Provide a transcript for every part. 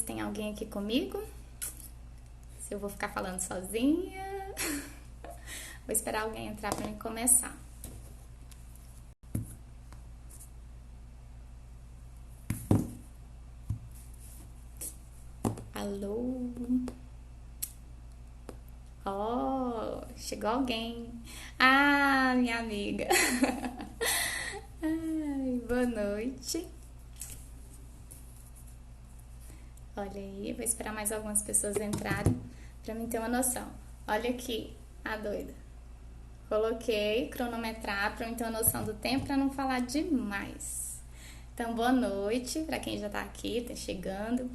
se tem alguém aqui comigo. Se eu vou ficar falando sozinha. Vou esperar alguém entrar para mim começar. Alô? Oh, chegou alguém. Ah, minha amiga. Ai, boa noite. Olha aí, vou esperar mais algumas pessoas entrarem pra mim ter uma noção. Olha aqui, a doida. Coloquei cronometrar pra mim ter uma noção do tempo pra não falar demais. Então, boa noite pra quem já tá aqui, tá chegando.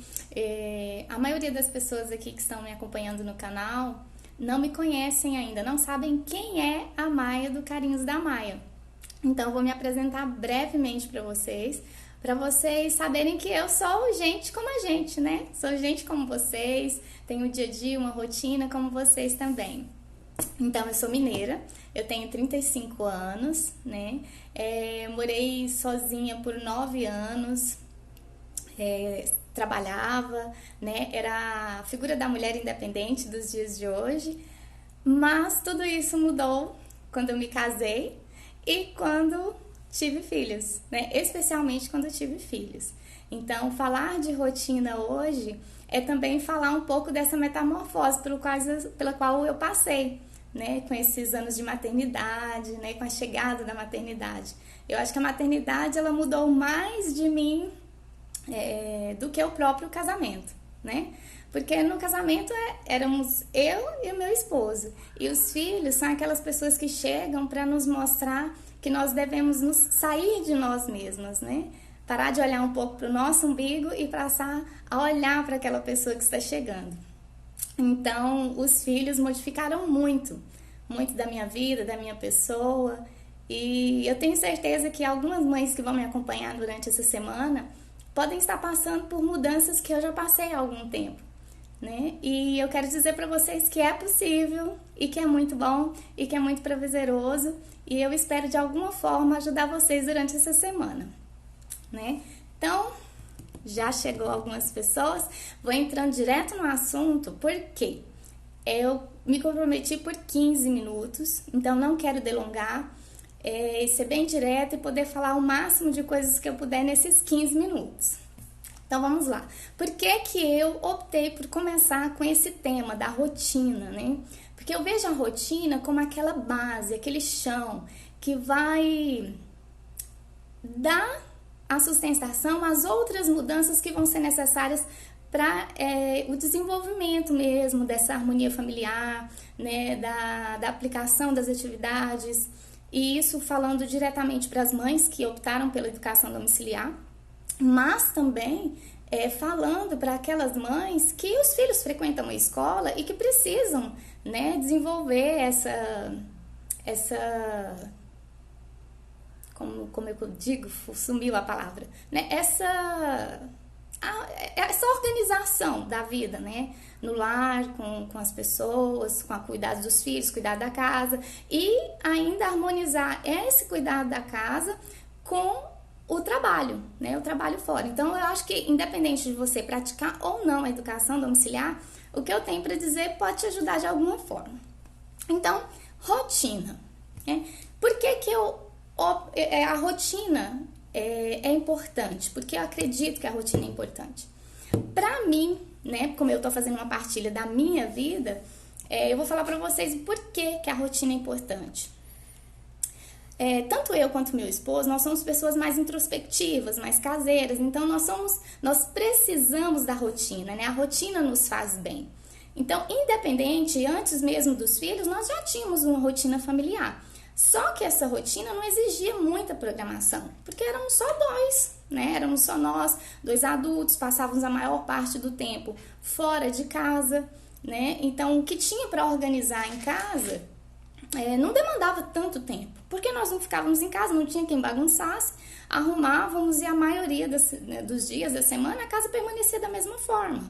A maioria das pessoas aqui que estão me acompanhando no canal não me conhecem ainda, não sabem quem é a Maia do Carinhos da Maia. Então, eu vou me apresentar brevemente para vocês saberem que eu sou gente como a gente, né? Sou gente como vocês, tenho um dia a dia, uma rotina como vocês também. Então, eu sou mineira, eu tenho 35 anos, né? Morei sozinha por 9 anos, trabalhava, né? Era a figura da mulher independente dos dias de hoje, mas tudo isso mudou quando eu me casei e quando tive filhos, né? Especialmente quando eu tive filhos. Então, falar de rotina hoje é também falar um pouco dessa metamorfose pela qual eu passei, né? Com esses anos de maternidade, né? Com a chegada da maternidade. Eu acho que a maternidade, ela mudou mais de mim do que o próprio casamento, né? Porque no casamento éramos eu e o meu esposo. E os filhos são aquelas pessoas que chegam para nos mostrar que nós devemos nos sair de nós mesmas, né? Parar de olhar um pouco para o nosso umbigo e passar a olhar para aquela pessoa que está chegando. Então, os filhos modificaram muito da minha vida, da minha pessoa. E eu tenho certeza que algumas mães que vão me acompanhar durante essa semana podem estar passando por mudanças que eu já passei há algum tempo, né? E eu quero dizer para vocês que é possível e que é muito bom e que é muito prazeroso, e eu espero de alguma forma ajudar vocês durante essa semana, né? Então, já chegou algumas pessoas, vou entrando direto no assunto, porque eu me comprometi por 15 minutos, então não quero delongar, ser bem direta e poder falar o máximo de coisas que eu puder nesses 15 minutos. Então vamos lá. Por que que eu optei por começar com esse tema da rotina, né? Porque eu vejo a rotina como aquela base, aquele chão que vai dar a sustentação às outras mudanças que vão ser necessárias para o desenvolvimento mesmo dessa harmonia familiar, né? Da aplicação das atividades. E isso falando diretamente para as mães que optaram pela educação domiciliar, mas também falando para aquelas mães que os filhos frequentam a escola e que precisam, né, desenvolver essa como eu digo, sumiu a palavra, né, essa organização da vida, né, no lar, com as pessoas, com a cuidado dos filhos, cuidar da casa, e ainda harmonizar esse cuidado da casa com o trabalho, né, o trabalho fora. Então, eu acho que independente de você praticar ou não a educação domiciliar, o que eu tenho para dizer pode te ajudar de alguma forma. Então, rotina, né? Por que que a rotina é importante? Porque eu acredito que a rotina é importante. Para mim, né, como eu tô fazendo uma partilha da minha vida, eu vou falar para vocês por que que a rotina é importante. Tanto eu quanto meu esposo, nós somos pessoas mais introspectivas, mais caseiras, então nós precisamos da rotina, né? A rotina nos faz bem. Então, independente, antes mesmo dos filhos, nós já tínhamos uma rotina familiar. Só que essa rotina não exigia muita programação, porque éramos só dois, né? Éramos só nós, dois adultos, passávamos a maior parte do tempo fora de casa, né? Então, o que tinha para organizar em casa não demandava tanto tempo, porque nós não ficávamos em casa, não tinha quem bagunçasse, arrumávamos e a maioria dos dias da semana a casa permanecia da mesma forma,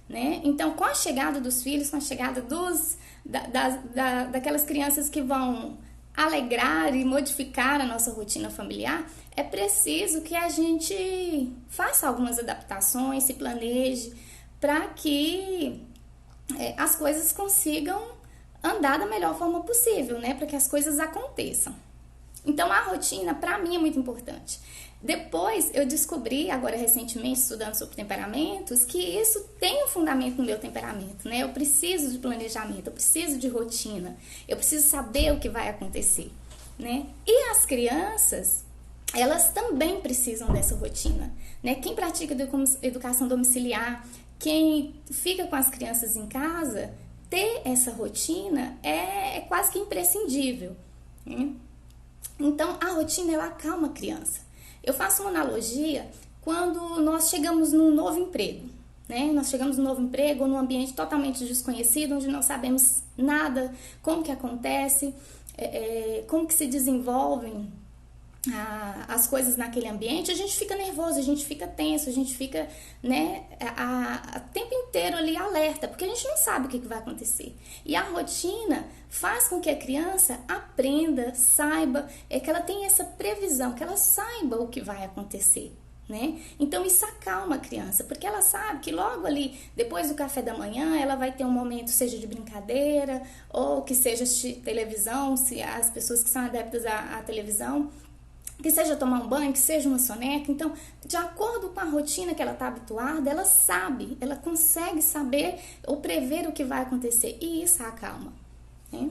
né? Então, com a chegada dos filhos, com a chegada daquelas crianças que vão alegrar e modificar a nossa rotina familiar, é preciso que a gente faça algumas adaptações, se planeje, para que as coisas consigam andar da melhor forma possível, né? Para que as coisas aconteçam. Então, a rotina, para mim, é muito importante. Depois, eu descobri, agora recentemente, estudando sobre temperamentos, que isso tem um fundamento no meu temperamento, né? Eu preciso de planejamento, eu preciso de rotina, eu preciso saber o que vai acontecer, né? E as crianças, elas também precisam dessa rotina, né? Quem pratica educação domiciliar, quem fica com as crianças em casa, ter essa rotina é quase que imprescindível, né? Então, a rotina, ela acalma a criança. Eu faço uma analogia quando nós chegamos num novo emprego, né? Nós chegamos num novo emprego ou num ambiente totalmente desconhecido, onde não sabemos nada, como que acontece, como que se desenvolvem as coisas naquele ambiente. A gente fica nervoso, a gente fica tenso, a gente fica, né, o tempo inteiro ali alerta, porque a gente não sabe o que vai acontecer. E a rotina faz com que a criança aprenda, saiba, que ela tenha essa previsão, que ela saiba o que vai acontecer, né? Então isso acalma a criança, porque ela sabe que logo ali, depois do café da manhã, ela vai ter um momento, seja de brincadeira, ou que seja assistir televisão, se as pessoas que são adeptas à televisão, que seja tomar um banho, que seja uma soneca. Então, de acordo com a rotina que ela está habituada, ela sabe, ela consegue saber ou prever o que vai acontecer, e isso a acalma, né?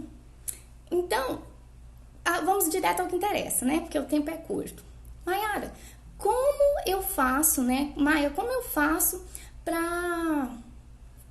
Então, vamos direto ao que interessa, né? Porque o tempo é curto. Maiara, como eu faço, né? Maia, como eu faço para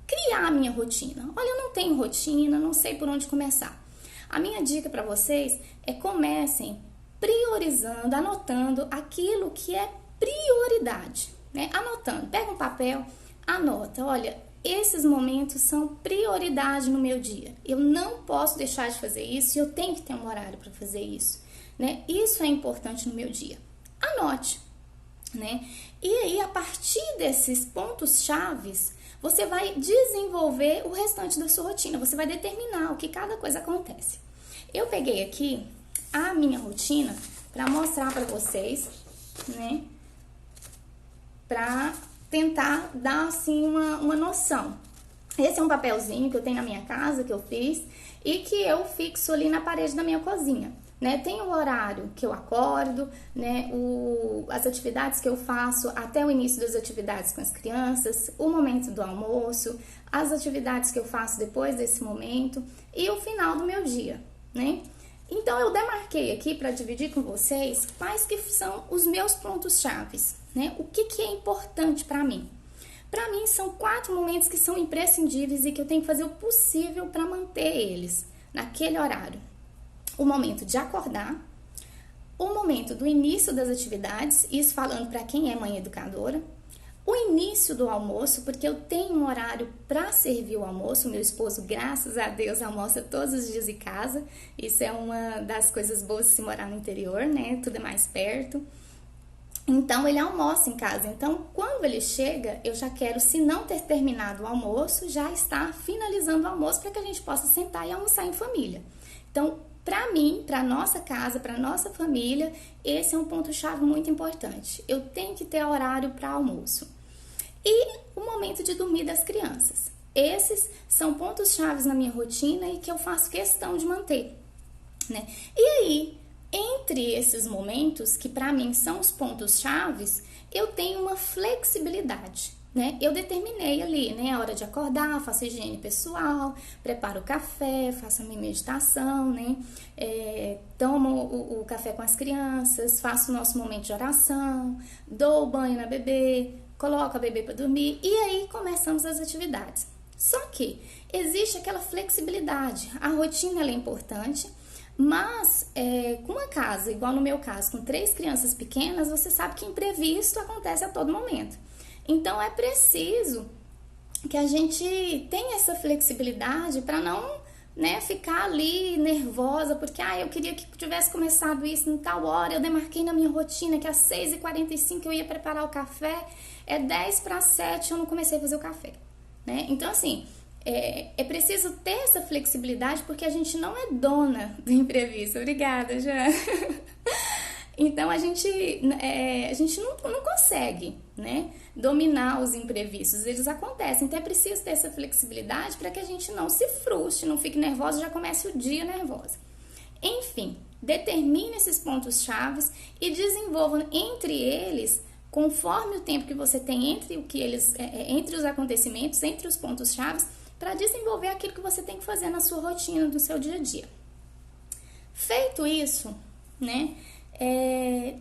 criar a minha rotina? Olha, eu não tenho rotina, não sei por onde começar. A minha dica para vocês é comecem priorizando, anotando aquilo que é prioridade, né? Anotando, pega um papel, anota, olha, esses momentos são prioridade no meu dia. Eu não posso deixar de fazer isso, eu tenho que ter um horário para fazer isso, né? Isso é importante no meu dia. Anote, né? E aí, a partir desses pontos chaves, você vai desenvolver o restante da sua rotina, você vai determinar o que cada coisa acontece. Eu peguei aqui a minha rotina para mostrar para vocês, né? Para tentar dar assim uma noção. Esse é um papelzinho que eu tenho na minha casa, que eu fiz e que eu fixo ali na parede da minha cozinha, né? Tem o horário que eu acordo, né? As atividades que eu faço até o início das atividades com as crianças, o momento do almoço, as atividades que eu faço depois desse momento e o final do meu dia, né? Então, eu demarquei aqui para dividir com vocês quais que são os meus pontos chaves, né? O que é importante para mim? Para mim, são 4 momentos que são imprescindíveis e que eu tenho que fazer o possível para manter eles naquele horário. O momento de acordar, o momento do início das atividades, isso falando para quem é mãe educadora, o início do almoço, porque eu tenho um horário para servir o almoço. Meu esposo, graças a Deus, almoça todos os dias em casa. Isso é uma das coisas boas de se morar no interior, né? Tudo é mais perto. Então, ele almoça em casa. Então, quando ele chega, eu já quero, se não ter terminado o almoço, já estar finalizando o almoço para que a gente possa sentar e almoçar em família. Então, para mim, para nossa casa, para nossa família, esse é um ponto-chave muito importante. Eu tenho que ter horário para almoço. E o momento de dormir das crianças. Esses são pontos-chave na minha rotina e que eu faço questão de manter, né? E aí, entre esses momentos, que para mim são os pontos-chave, eu tenho uma flexibilidade, né? Eu determinei ali, né, a hora de acordar, faço higiene pessoal, preparo o café, faço a minha meditação, né? Tomo o café com as crianças, faço o nosso momento de oração, dou o banho na bebê, coloco a bebê para dormir e aí começamos as atividades. Só que existe aquela flexibilidade, a rotina ela é importante, mas com uma casa, igual no meu caso, com 3 crianças pequenas, você sabe que imprevisto acontece a todo momento. Então, é preciso que a gente tenha essa flexibilidade para não, né, ficar ali nervosa, porque eu queria que tivesse começado isso em tal hora, eu demarquei na minha rotina que às 6h45 eu ia preparar o café, 10:07 eu não comecei a fazer o café, né? Então, assim, é preciso ter essa flexibilidade porque a gente não é dona do imprevisto. Obrigada, Jean. Então a gente não consegue, né, dominar os imprevistos, eles acontecem. Então é preciso ter essa flexibilidade para que a gente não se frustre, não fique nervosa, já comece o dia nervosa. Enfim, determine esses pontos chaves e desenvolva entre eles, conforme o tempo que você tem entre os acontecimentos, entre os pontos chaves, para desenvolver aquilo que você tem que fazer na sua rotina, do seu dia a dia. Feito isso, né,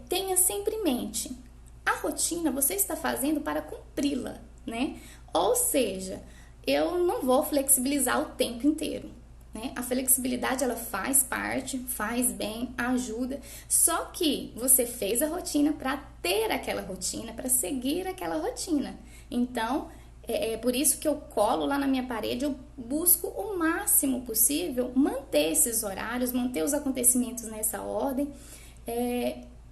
tenha sempre em mente, a rotina você está fazendo para cumpri-la, né? Ou seja, eu não vou flexibilizar o tempo inteiro, né? A flexibilidade, ela faz parte, faz bem, ajuda, só que você fez a rotina para ter aquela rotina, para seguir aquela rotina. Então, é por isso que eu colo lá na minha parede, eu busco o máximo possível manter esses horários, manter os acontecimentos nessa ordem.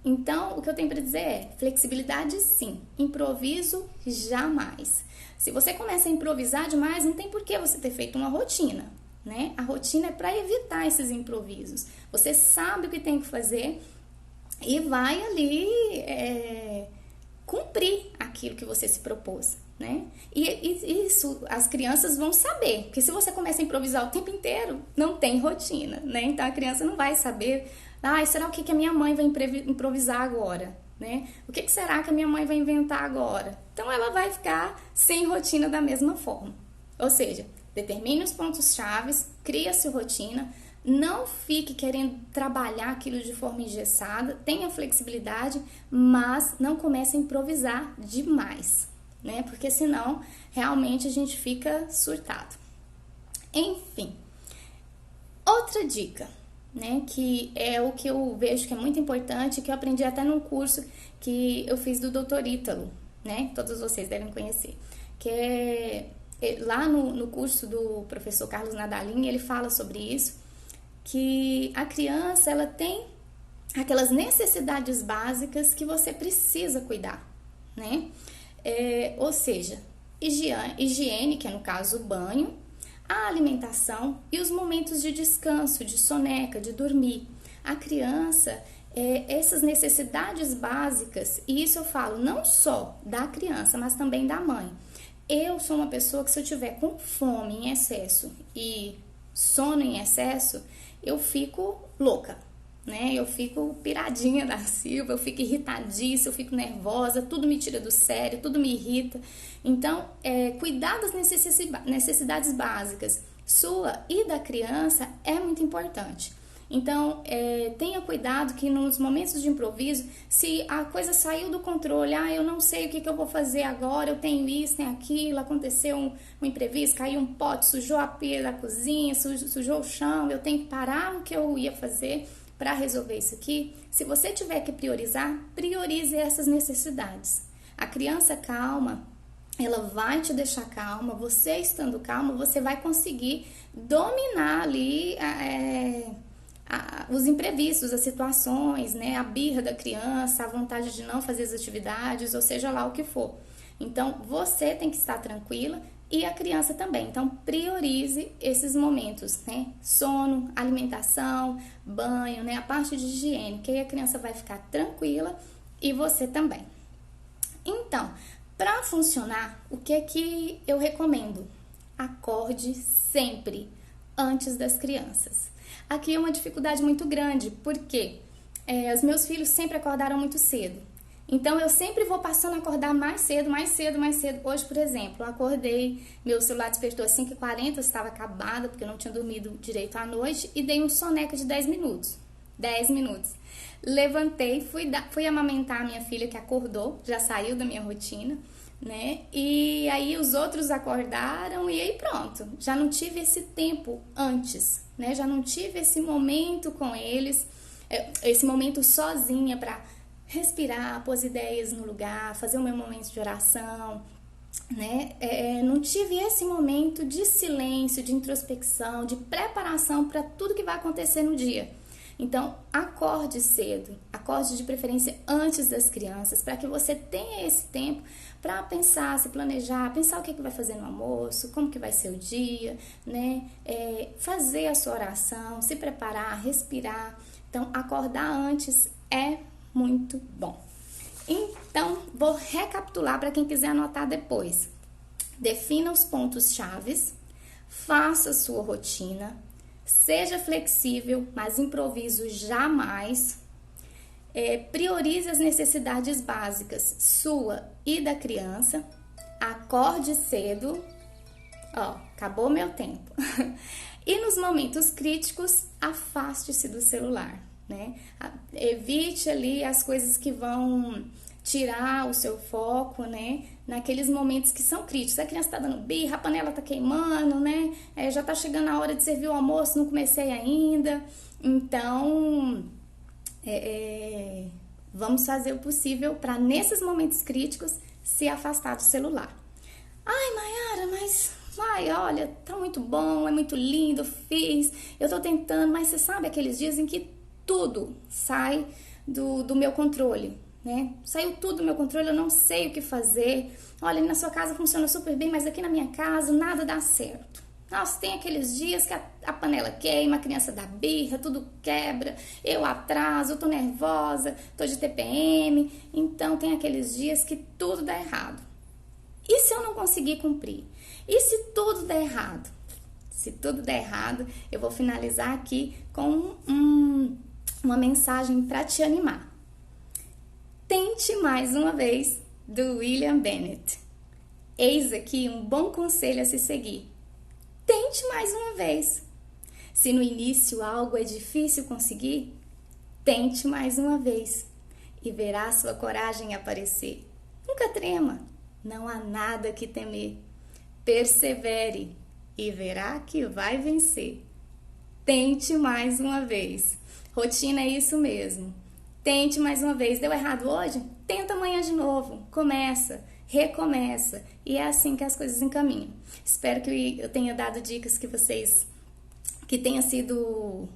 Então, o que eu tenho para dizer é, flexibilidade sim, improviso jamais. Se você começa a improvisar demais, não tem por que você ter feito uma rotina, né? A rotina é para evitar esses improvisos. Você sabe o que tem que fazer e vai ali cumprir aquilo que você se propôs, né? E isso as crianças vão saber, porque se você começa a improvisar o tempo inteiro, não tem rotina, né? Então a criança não vai saber, será o que a minha mãe vai improvisar agora, né? O que será que a minha mãe vai inventar agora? Então ela vai ficar sem rotina da mesma forma. Ou seja, determine os pontos chaves, crie a sua rotina, não fique querendo trabalhar aquilo de forma engessada, tenha flexibilidade, mas não comece a improvisar demais, né? Porque senão realmente a gente fica surtado. Enfim, outra dica, né, que é o que eu vejo que é muito importante, que eu aprendi até num curso que eu fiz do Dr. Ítalo, né? Todos vocês devem conhecer, que lá no curso do professor Carlos Nadalim, ele fala sobre isso, que a criança, ela tem aquelas necessidades básicas que você precisa cuidar, né? Ou seja, higiene, que é no caso o banho, a alimentação e os momentos de descanso, de soneca, de dormir. A criança, essas necessidades básicas, e isso eu falo não só da criança, mas também da mãe. Eu sou uma pessoa que se eu tiver com fome em excesso e sono em excesso, eu fico louca, né? Eu fico piradinha da Silva, eu fico irritadiça, eu fico nervosa, tudo me tira do sério, tudo me irrita. Então, cuidar das necessidades básicas sua e da criança é muito importante. Então, tenha cuidado que nos momentos de improviso, se a coisa saiu do controle, eu não sei o que eu vou fazer agora, eu tenho isso, tenho aquilo, aconteceu um imprevisto, caiu um pote, sujou a pia da cozinha, sujou o chão, eu tenho que parar o que eu ia fazer para resolver isso aqui. Se você tiver que priorizar, priorize essas necessidades. A criança calma, ela vai te deixar calma, você estando calma, você vai conseguir dominar ali os imprevistos, as situações, né? A birra da criança, a vontade de não fazer as atividades, ou seja lá o que for. Então, você tem que estar tranquila e a criança também. Então, priorize esses momentos, né? Sono, alimentação, banho, né? A parte de higiene, que aí a criança vai ficar tranquila e você também. Então, para funcionar, o que eu recomendo? Acorde sempre antes das crianças. Aqui é uma dificuldade muito grande, porque os meus filhos sempre acordaram muito cedo. Então, eu sempre vou passando a acordar mais cedo, mais cedo, mais cedo. Hoje, por exemplo, eu acordei, meu celular despertou às 5h40, eu estava acabada, porque eu não tinha dormido direito à noite, e dei um soneca de 10 minutos. 10 minutos. Levantei, fui amamentar a minha filha, que acordou, já saiu da minha rotina, né? E aí os outros acordaram e aí pronto. Já não tive esse tempo antes, né? Já não tive esse momento com eles, esse momento sozinha para respirar, pôr as ideias no lugar, fazer o meu momento de oração, né? Não tive esse momento de silêncio, de introspecção, de preparação para tudo que vai acontecer no dia. Então, acorde cedo, acorde de preferência antes das crianças, para que você tenha esse tempo para pensar, se planejar, pensar o que vai fazer no almoço, como que vai ser o dia, né? Fazer a sua oração, se preparar, respirar. Então, acordar antes é muito bom. Então, vou recapitular para quem quiser anotar depois. Defina os pontos chaves, faça a sua rotina, seja flexível, mas improviso jamais. Priorize as necessidades básicas sua e da criança. Acorde cedo. Acabou meu tempo. E nos momentos críticos, afaste-se do celular, né? Evite ali as coisas que vão tirar o seu foco, né? Naqueles momentos que são críticos. A criança tá dando birra, a panela tá queimando, né? Já tá chegando a hora de servir o almoço, não comecei ainda. Então, vamos fazer o possível para nesses momentos críticos se afastar do celular. Ai, Mayara, mas olha, tá muito bom, é muito lindo, fiz, eu tô tentando, mas você sabe aqueles dias em que tudo sai do meu controle, né? Saiu tudo do meu controle, eu não sei o que fazer. Olha, na sua casa funciona super bem, mas aqui na minha casa nada dá certo. Nossa, tem aqueles dias que a panela queima, a criança dá birra, tudo quebra, eu atraso, eu tô nervosa, tô de TPM. Então, tem aqueles dias que tudo dá errado. E se eu não conseguir cumprir? E se tudo der errado? Se tudo der errado, eu vou finalizar aqui com uma mensagem para te animar. Tente mais uma vez, do William Bennett. Eis aqui um bom conselho a se seguir. Tente mais uma vez. Se no início algo é difícil conseguir, tente mais uma vez e verá sua coragem aparecer. Nunca trema, não há nada que temer. Persevere e verá que vai vencer. Tente mais uma vez. Rotina é isso mesmo. Tente mais uma vez. Deu errado hoje? Tenta amanhã de novo. Começa, recomeça. E é assim que as coisas encaminham. Espero que eu tenha dado dicas que tenham sido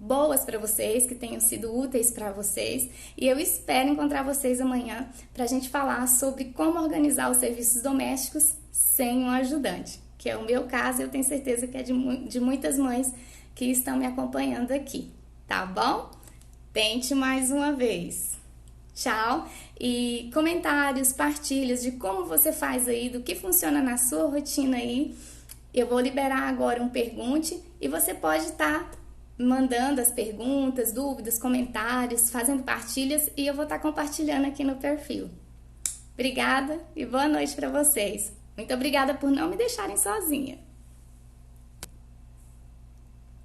boas para vocês, que tenham sido úteis para vocês. E eu espero encontrar vocês amanhã para a gente falar sobre como organizar os serviços domésticos sem um ajudante, que é o meu caso, eu tenho certeza que é de muitas mães que estão me acompanhando aqui, tá bom? Tente mais uma vez. Tchau! E comentários, partilhas de como você faz aí, do que funciona na sua rotina aí. Eu vou liberar agora um pergunte e você pode estar mandando as perguntas, dúvidas, comentários, fazendo partilhas e eu vou estar compartilhando aqui no perfil. Obrigada e boa noite para vocês. Muito obrigada por não me deixarem sozinha.